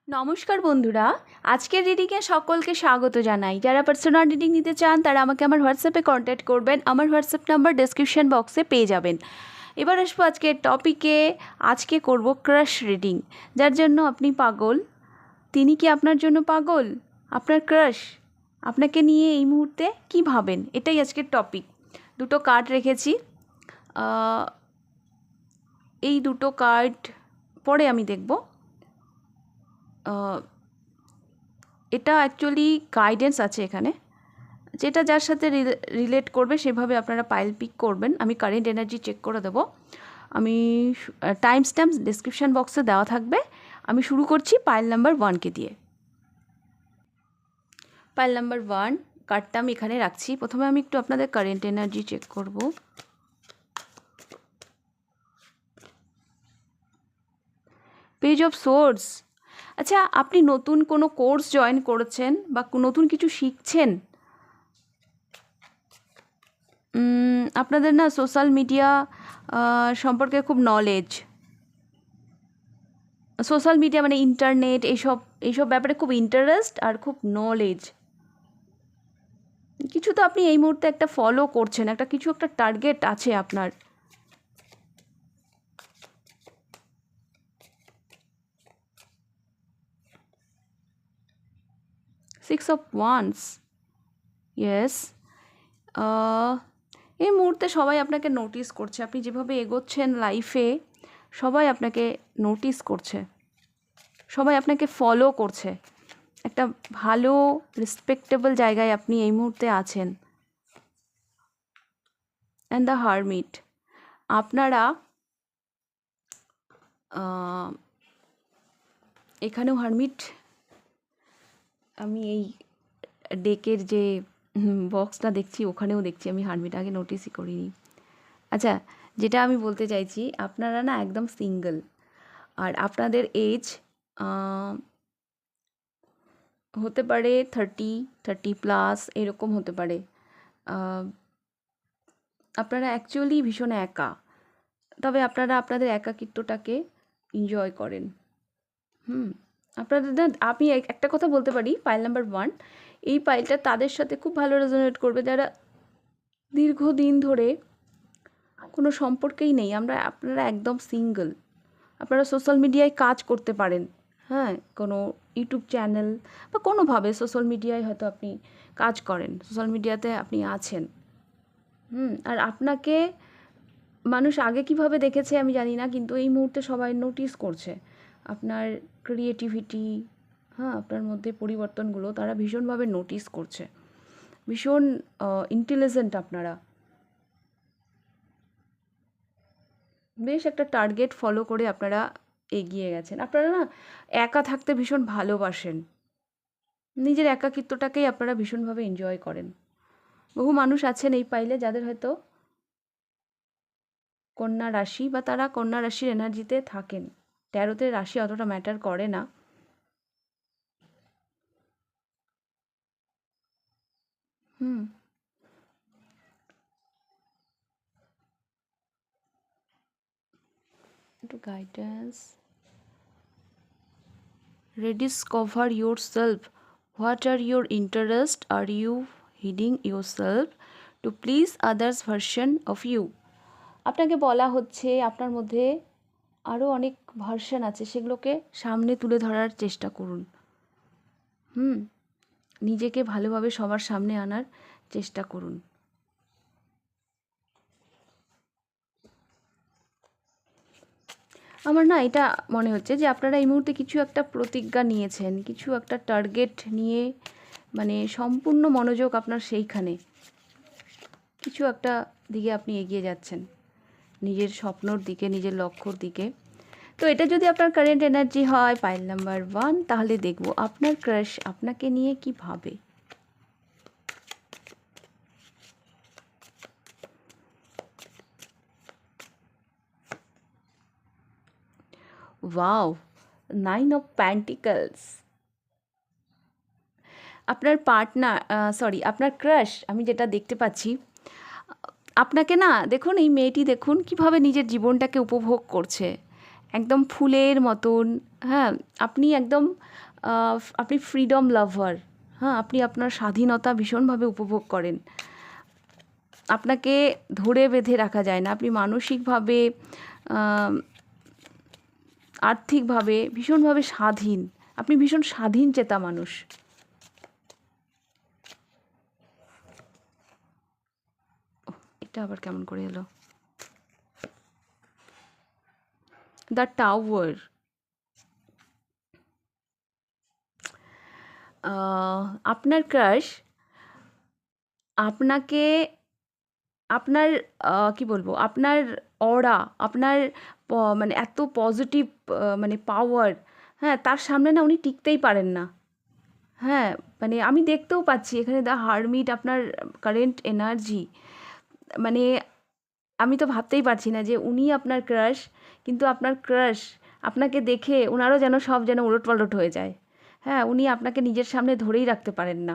নমস্কার বন্ধুরা, আজকের রিডিংয়ে সকলকে স্বাগত জানাই। যারা পার্সোনাল রিডিং নিতে চান তারা আমাকে আমার হোয়াটসঅ্যাপে কন্ট্যাক্ট করবেন। আমার হোয়াটসঅ্যাপ নাম্বার ডেসক্রিপশন বক্সে পেয়ে যাবেন। এবার আসবো আজকের টপিকে। আজকে করব ক্রাশ রিডিং। যার জন্য আপনি পাগল, তিনি কি আপনার জন্য পাগল? আপনার ক্রাশ আপনাকে নিয়ে এই মুহূর্তে কী ভাবেন, এটাই আজকের টপিক। দুটো কার্ড রেখেছি, এই দুটো কার্ড পরে আমি দেখব। এটা অ্যাকচুয়ালি গাইডেন্স আছে এখানে, যেটা যার সাথে রিলেট করবে সেভাবে আপনারা পাইল পিক করবেন। আমি কারেন্ট এনার্জি চেক করে দেবো। আমি টাইম স্ট্যাম্প ডিসক্রিপশান বক্সে দেওয়া থাকবে। আমি শুরু করছি পাইল নাম্বার 1কে দিয়ে। পাইল নাম্বার 1 কার্ডটা আমি এখানে রাখছি। প্রথমে আমি একটু আপনাদের কারেন্ট এনার্জি চেক করব। Page of swords. আচ্ছা, আপনি নতুন কোনো কোর্স জয়েন করেছেন বা নতুন কিছু শিখছেন। আপনাদের না সোশ্যাল মিডিয়া সম্পর্কে খুব নলেজ, সোশ্যাল মিডিয়া মানে ইন্টারনেট, এইসব ব্যাপারে খুব ইন্টারেস্ট আর খুব নলেজ। কিছু তো আপনি এই মুহূর্তে একটা ফলো করছেন, কিছু একটা টার্গেট আছে আপনার। Six of wands, yes. এই মুহূর্তে সবাই আপনাকে নোটিস করছে। আপনি যেভাবে এগোচ্ছেন লাইফে, সবাই আপনাকে নোটিস করছে, সবাই আপনাকে ফলো করছে। একটা ভালো রেসপেক্টেবল জায়গায় আপনি এই মুহূর্তে আছেন। অ্যান্ড দ্য হারমিট, আপনারা এখানেও হারমিট, আমি এই ডেকের যে বক্সটা দেখছি ওখানেও দেখছি আমি হারমিট, আগে নোটিসই করিনি। আচ্ছা, যেটা আমি বলতে চাইছি, আপনারা না একদম সিঙ্গেল, আর আপনাদের এজ হতে পারে 30+ এরকম হতে পারে। আপনারা অ্যাকচুয়ালি ভীষণ একা, তবে আপনারা আপনাদের একাকিত্বটাকে এনজয় করেন। আপনাদের না, আমি একটা কথা বলতে পারি, পাইল নাম্বার 1, এই পাইলটা তাদের সাথে খুব ভালো রেজোনেট করবে যারা দীর্ঘদিন ধরে কোনো সম্পর্কেই নেই। আপনারা একদম সিঙ্গেল। আপনারা সোশ্যাল মিডিয়ায় কাজ করতে পারেন, হ্যাঁ, কোনো ইউটিউব চ্যানেল বা কোনোভাবে সোশ্যাল মিডিয়ায় হয়তো আপনি কাজ করেন, সোশ্যাল মিডিয়াতে আপনি আছেন। আর আপনাকে মানুষ আগে কিভাবে দেখেছে আমি জানি না, কিন্তু এই মুহূর্তে সবাই নোটিস করছে আপনার ক্রিয়েটিভিটি, আপনার মধ্যে পরিবর্তনগুলো তারা ভীষণভাবে নোটিস করছে। ভীষণ ইন্টেলিজেন্ট আপনারা, বেশ একটা টার্গেট ফলো করে আপনারা এগিয়ে গেছেন। আপনারা না একা থাকতে ভীষণ ভালোবাসেন, নিজের একাকিত্বটাকেই আপনারা ভীষণভাবে এনজয় করেন। বহু মানুষ আছেন এই পাইলে যাদের হয়তো কন্যা রাশি, বা তারা কন্যা রাশির এনার্জিতে থাকেন। 13তে রাশি অতটা ম্যাটার করে না। একটু guidance. rediscover yourself. What are your interests? Are you hiding yourself to please others version of you? আপনাকে বলা হচ্ছে আপনার মধ্যে আরও অনেক ভার্সন আছে, সেগুলোকে সামনে তুলে ধরার চেষ্টা করুন। নিজেকে ভালোভাবে সবার সামনে আনার চেষ্টা করুন। আমার না এটা মনে হচ্ছে যে আপনারা এই মুহূর্তে কিছু একটা প্রতিজ্ঞা নিয়েছেন, কিছু একটা টার্গেট নিয়ে, মানে সম্পূর্ণ মনোযোগ আপনার সেইখানে, কিছু একটা দিকে আপনি এগিয়ে যাচ্ছেন, নিজের স্বপ্নর দিকে, নিজের লক্ষ্যর দিকে। তো এটা যদি আপনার কারেন্ট এনার্জি হয় পাইল নাম্বার 1, তাহলে দেখব আপনার ক্রাশ আপনাকে নিয়ে কি ভাবে। Wow, 9 of pentacles. আপনার পার্টনার, আপনার ক্রাশ, আমি যেটা দেখতে পাচ্ছি, আপনাকে না, দেখুন এই মেয়েটি দেখুন কিভাবে নিজের জীবনটাকে উপভোগ করছে, একদম ফুলের মতন, হ্যাঁ, আপনি একদম আপনি ফ্রিডম লাভার। হ্যাঁ, আপনি আপনার স্বাধীনতা ভীষণভাবে উপভোগ করেন। আপনাকে ধরে বেঁধে রাখা যায় না। আপনি মানসিকভাবে, আম আর্থিকভাবে ভীষণভাবে স্বাধীন। আপনি ভীষণ স্বাধীন চেতা মানুষ। এটা আবার কেমন করে এলো? The tower. আপনার ক্রাশ আপনাকে, আপনার কি বলবো, আপনার অরা, আপনার মানে এত পজিটিভ মানে পাওয়ার, হ্যাঁ, তার সামনে না উনি টিকতেই পারেন না। হ্যাঁ, মানে আমি দেখতেও পাচ্ছি এখানে দ্য হারমিট, আপনার কারেন্ট এনার্জি, মানে আমি তো ভাবতেই পারছি না যে উনি আপনার ক্রাশ, কিন্তু আপনার ক্রাশ আপনাকে দেখে ওনারও যেন সব যেন উলটপালট হয়ে যায়। হ্যাঁ, উনি আপনাকে নিজের সামনে ধরেই রাখতে পারেন না।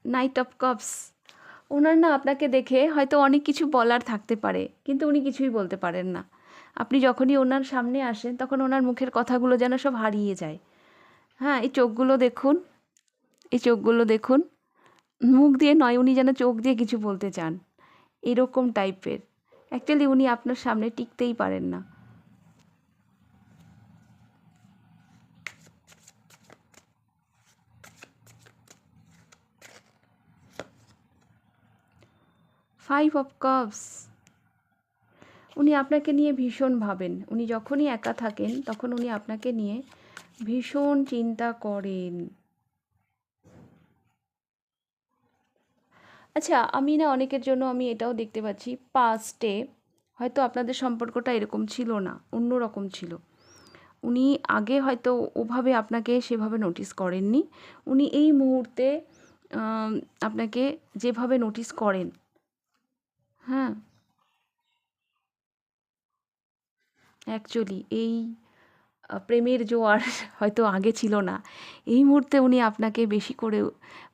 Night of cups. ওনার না আপনাকে দেখে হয়তো অনেক কিছু বলার থাকতে পারে, কিন্তু উনি কিছুই বলতে পারেন না। আপনি যখনই ওনার সামনে আসেন তখন ওনার মুখের কথাগুলো যেন সব হারিয়ে যায়। হ্যাঁ, এই চোখগুলো দেখুন, এই চোখগুলো দেখুন। মুখ দিয়ে নয়, উনি যেন চোখ দিয়ে কিছু বলতে চান, এরকম টাইপের। অ্যাকচুয়ালি উনি আপনার সামনে টিকতেই পারেন না। Five of cups. উনি আপনাকে নিয়ে ভীষণ ভাবেন। উনি যখনই একা থাকেন তখন উনি আপনাকে নিয়ে ভীষণ চিন্তা করেন। আচ্ছা, আমি না অনেকের জন্য আমি এটাও দেখতে পাচ্ছি, পাস্টে হয়তো আপনাদের সম্পর্কটা এরকম ছিল না, অন্য রকম ছিল। উনি আগে হয়তো ওভাবে আপনাকে সেভাবে নোটিস করেননি। উনি এই মুহূর্তে আম আপনাকে যেভাবে নোটিস করেন, হ্যাঁ, অ্যাকচুয়ালি এই প্রেমের জোয়ার হয়তো আগে ছিল না। এই মুহূর্তে উনি আপনাকে বেশি করে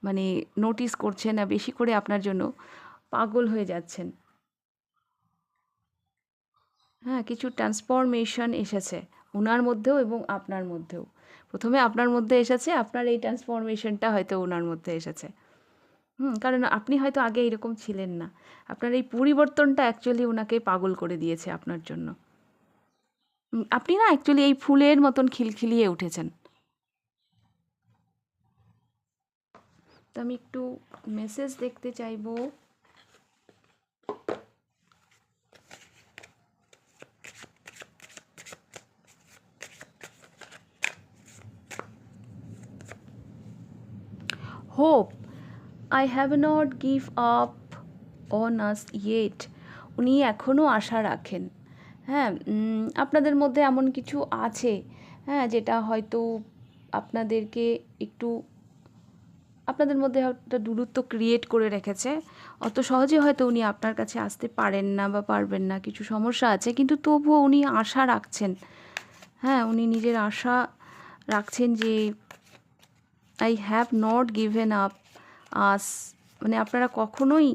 মানে নোটিস করছেন, আর বেশি করে আপনার জন্য পাগল হয়ে যাচ্ছেন। হ্যাঁ, কিছু ট্রান্সফরমেশন এসেছে উনার মধ্যেও এবং আপনার মধ্যেও। প্রথমে আপনার মধ্যে এসেছে, আপনার এই ট্রান্সফরমেশনটা হয়তো উনার মধ্যে এসেছে। কারণ আপনি হয়তো আগে এরকম ছিলেন না। আপনার এই পরিবর্তনটা অ্যাকচুয়ালি উনাকে পাগল করে দিয়েছে আপনার জন্য। আপনি না অ্যাকচুয়ালি এই ফুলের মতন খিলখিলিয়ে উঠেছেন। তো আমি একটু মেসেজ দেখতে চাইবো। Hope, I have not give up on us yet. উনি এখনও আশা রাখেন। হ্যাঁ, আপনাদের মধ্যে এমন কিছু আছে, হ্যাঁ, যেটা হয়তো আপনাদেরকে একটু, আপনাদের মধ্যে একটা দূরত্ব ক্রিয়েট করে রেখেছে। অত সহজে হয়তো উনি আপনার কাছে আসতে পারেন না বা পারবেন না, কিছু সমস্যা আছে, কিন্তু তবুও উনি আশা রাখছেন। হ্যাঁ, উনি নিজের আশা রাখছেন যে I have not given up us, মানে আপনারা কখনোই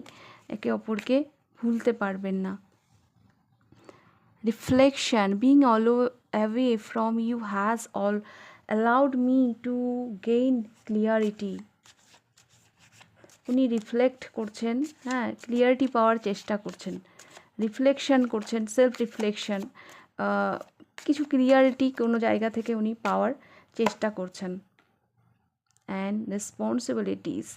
একে অপরকে ভুলতে পারবেন না। Reflection, being all away from you has all allowed me to gain clarity. উনি রিফ্লেক্ট করছেন, হ্যাঁ, ক্লিয়ারিটি পাওয়ার চেষ্টা করছেন, রিফ্লেকশন করছেন, সেলফ রিফ্লেকশন, কিছু ক্লিয়ারিটি কোনো জায়গা থেকে উনি পাওয়ার চেষ্টা করছেন। And responsibilities,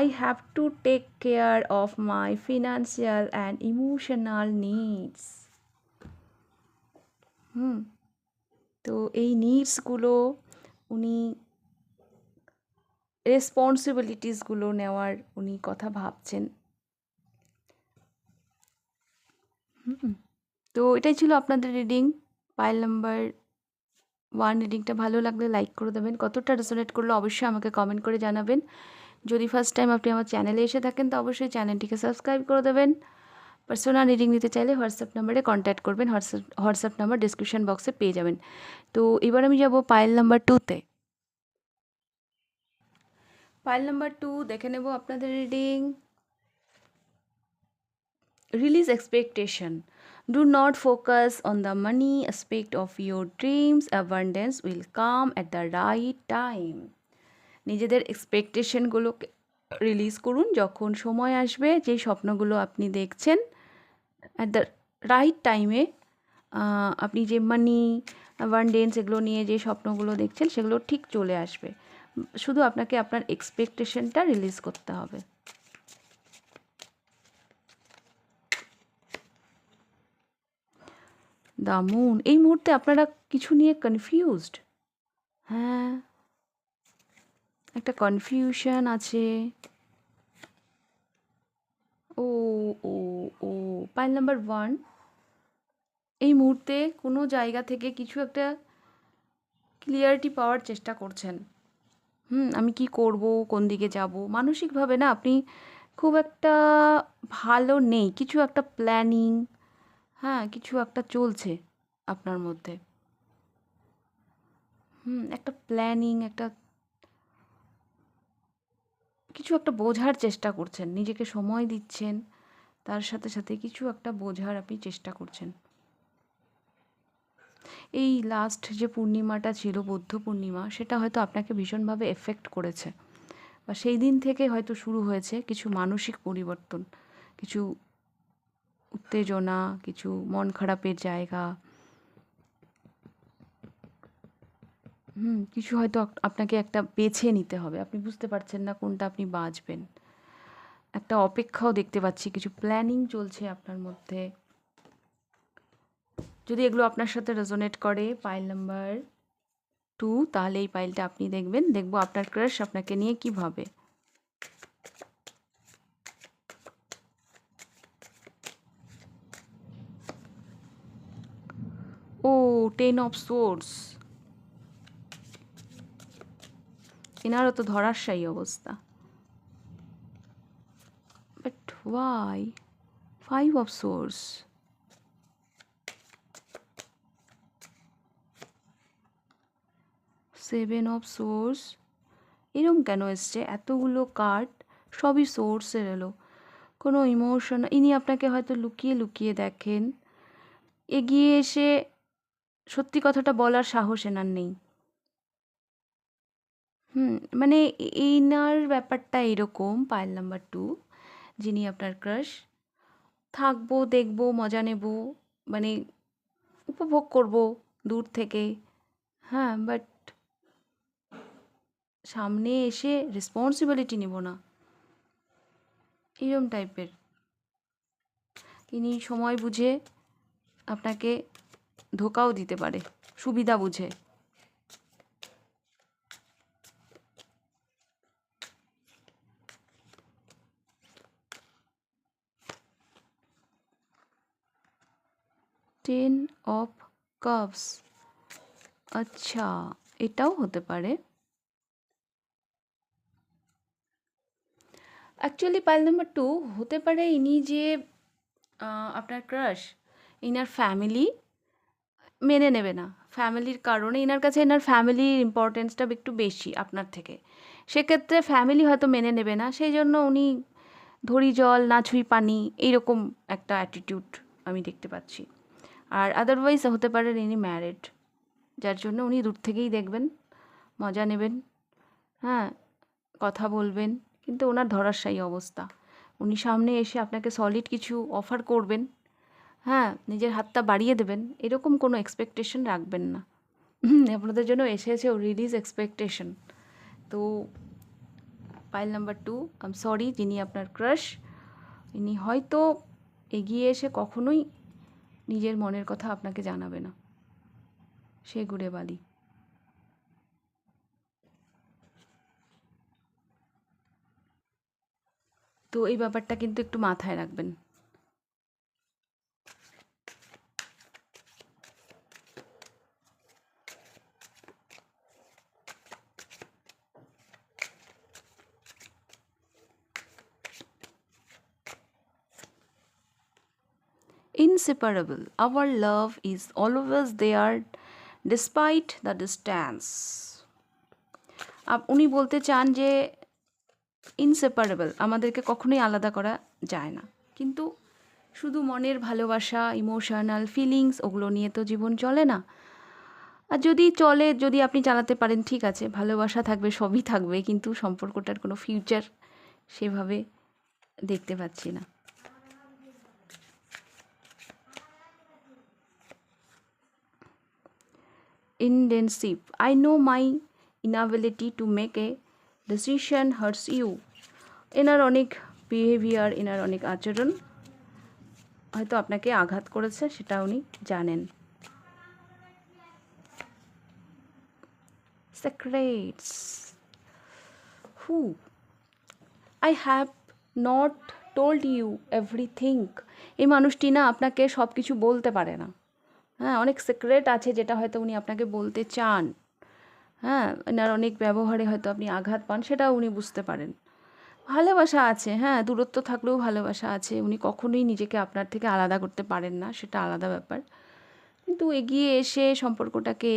I have to take care of my financial and emotional needs. তো এই নিডসগুলো উনি, রেসপন্সিবিলিটিসগুলো নেওয়ার উনি কথা ভাবছেন। তো এটাই ছিল আপনাদের রিডিং, পাইল নাম্বার 1 রিডিংটা ভালো লাগলে লাইক করে দেবেন, কতটা রেজোনেট করলো অবশ্যই আমাকে কমেন্ট করে জানাবেন। যদি ফার্স্ট টাইম আপনি আমার চ্যানেলে এসে থাকেন তো অবশ্যই চ্যানেলটিকে সাবস্ক্রাইব করে দেবেন। পার্সোনাল রিডিং নিতে চাইলে হোয়াটসঅ্যাপ নাম্বারে কন্ট্যাক্ট করবেন, হোয়াটসঅ্যাপ নাম্বার ডিসক্রিপশন বক্সে পেয়ে যাবেন। তো এবার আমি যাব পাইল নাম্বার 2তে। পাইল নাম্বার 2 দেখে নেব আপনাদের reading. Release expectation. Do not focus on the money aspect of your dreams. Abundance will come at the right time. নিজেদের এক্সপেকটেশনগুলোকে রিলিজ করুন। যখন সময় আসবে, যে স্বপ্নগুলো আপনি দেখছেন, অ্যাট দ্য রাইট টাইমে আপনি যে মানি অ্যাবান্ডেন্স এগুলো নিয়ে যে স্বপ্নগুলো দেখছেন সেগুলো ঠিক চলে আসবে। শুধু আপনাকে আপনার এক্সপেকটেশনটা রিলিজ করতে হবে। The moon. এই মুহূর্তে আপনারা কিছু নিয়ে কনফিউজড। হ্যাঁ, একটা কনফিউশন আছে। ও ও ও পাইল নাম্বার 1, এই মুহূর্তে কোনো জায়গা থেকে কিছু একটা ক্লিয়ারিটি পাওয়ার চেষ্টা করছেন। আমি কি করব, কোন দিকে যাব, মানসিকভাবে না আপনি খুব একটা ভালো নেই। কিছু একটা প্ল্যানিং, হ্যাঁ, কিছু একটা চলছে আপনার মধ্যে। একটা প্ল্যানিং, একটা কিছু একটা বোঝার চেষ্টা করছেন, নিজেকে সময় দিচ্ছেন, তার সাথে সাথে কিছু একটা বোঝার আপনি চেষ্টা করছেন। এই লাস্ট যে পূর্ণিমাটা ছিল, বৌদ্ধ পূর্ণিমা, সেটা হয়তো আপনাকে ভীষণভাবে এফেক্ট করেছে, বা সেই দিন থেকে হয়তো শুরু হয়েছে কিছু মানসিক পরিবর্তন, কিছু উত্তেজনা, কিছু মন খারাপের জায়গা। কিছু হয়তো আপনাকে একটা বেছে নিতে হবে, আপনি বুঝতে পারছেন না কোনটা আপনি বাছবেন। একটা অপেক্ষাও দেখতে পাচ্ছি, কিছু প্ল্যানিং চলছে আপনার মধ্যে। যদি এগুলো আপনার সাথে রেজোনেট করে, পাইল নাম্বার 2, তাহলে এই পাইলটা আপনি দেখবেন। দেখবো আপনার ক্রাশ আপনাকে নিয়ে কী ভাবে। ও 10 অফ সোর্স। এনারও তো ধরাশায়ী অবস্থা। But why 5 of source? 7 of source. এরম কেন এসছে? এতগুলো কার্ড, সবই সোর্সের এলো। কোনো ইমোশন, ইনি আপনাকে হয়তো লুকিয়ে লুকিয়ে দেখেন, এগিয়ে এসে সত্যি কথাটা বলার সাহস এনার নেই। মানে এইনার ব্যাপারটা এরকম, পাইল নাম্বার 2, যিনি আপনার ক্রাশ, থাকবো, দেখবো, মজা নেব, মানে উপভোগ করব দূর থেকে, হ্যাঁ, বাট সামনে এসে রেসপন্সিবিলিটি নেব না, এরম টাইপের। ইনি সময় বুঝে আপনাকে ধোকাও দিতে পারে, সুবিধা বুঝে। Ten of cups. আচ্ছা, এটাও হতে পারে। অ্যাকচুয়ালি পাইল নাম্বার 2 হতে পারে ইনি যে আপনার ক্রাশ, ইনার ফ্যামিলি মেনে নেবে না। ফ্যামিলির কারণে, এনার কাছে এনার ফ্যামিলির ইম্পর্টেন্সটা একটু বেশি আপনার থেকে। সেক্ষেত্রে ফ্যামিলি হয়তো মেনে নেবে না, সেই জন্য উনি ধরি জল না ছুঁই পানি, এইরকম একটা অ্যাটিটিউড আমি দেখতে পাচ্ছি। আর আদারওয়াইজ হতে পারে ইনি ম্যারিড, যার জন্য উনি দূর থেকেই দেখবেন, মজা নেবেন, হ্যাঁ, কথা বলবেন, কিন্তু ওনার ধরাশায়ী অবস্থা। উনি সামনে এসে আপনাকে সলিড কিছু অফার করবেন, হ্যাঁ, নিজের হাতটা বাড়িয়ে দেবেন, এরকম কোনো এক্সপেকটেশন রাখবেন না। আপনাদের জন্য এসেছে রিলিজ এক্সপেকটেশন। তো পাইল নাম্বার 2, আই এম সরি, যিনি আপনার ক্রাশ, ইনি হয়তো এগিয়ে এসে কখনোই নিজের মনের কথা আপনাকে জানাবে না, সে ঘুরে বালি। তো এই ব্যাপারটা কিন্তু একটু মাথায় রাখবেন। Inseparable. Our love is always there despite the distance. উনি বলতে চান যে ইনসেপারেবল, আমাদেরকে কখনোই আলাদা করা যায় না, কিন্তু শুধু মনের ভালোবাসা, ইমোশনাল ফিলিংস ওগুলো নিয়ে তো জীবন চলে না। আর যদি চলে, যদি আপনি চালাতে পারেন ঠিক আছে, ভালোবাসা থাকবে, সবই থাকবে, কিন্তু সম্পর্কটার কোনো ফিউচার সেভাবে দেখতে পাচ্ছি না। Internship. I know my inability to make a decision hurts you. এনার অনেক বিহেভিয়ার, এনার অনেক আচরণ হয়তো আপনাকে আঘাত করেছে, সেটা উনি জানেন। Secrets. Who? I have not told you everything. এই মানুষটি না আপনাকে সব কিছু বলতে পারে না। হ্যাঁ, অনেক সিক্রেট আছে যেটা হয়তো উনি আপনাকে বলতে চান। হ্যাঁ, এনার অনেক ব্যবহারে হয়তো আপনি আঘাত পান, সেটাও উনি বুঝতে পারেন। ভালোবাসা আছে, হ্যাঁ, দূরত্ব থাকলেও ভালোবাসা আছে। উনি কখনোই নিজেকে আপনার থেকে আলাদা করতে পারেন না, সেটা আলাদা ব্যাপার। কিন্তু এগিয়ে এসে সম্পর্কটাকে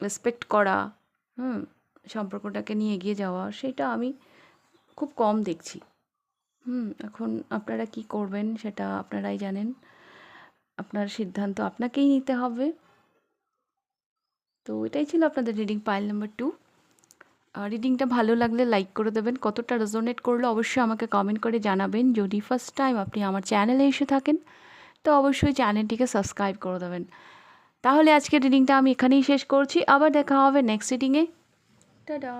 রেসপেক্ট করা, সম্পর্কটাকে নিয়ে এগিয়ে যাওয়া, সেটা আমি খুব কম দেখছি। এখন আপনারা কি করবেন সেটা আপনারাই জানেন। আপনার সিদ্ধান্ত আপনাকেই নিতে হবে। তো এটাই ছিল আপনাদের রিডিং পাইল নাম্বার 2। রিডিংটা ভালো লাগলে লাইক করে দেবেন, কতটা রেজোনেট করলো অবশ্যই আমাকে কমেন্ট করে জানাবেন। যদি ফার্স্ট টাইম আপনি আমার চ্যানেলে এসে থাকেন তো অবশ্যই চ্যানেলটিকে সাবস্ক্রাইব করে দেবেন। তাহলে আজকের রিডিংটা আমি এখানেই শেষ করছি, আবার দেখা হবে নেক্সট রিডিংয়ে। টাটা।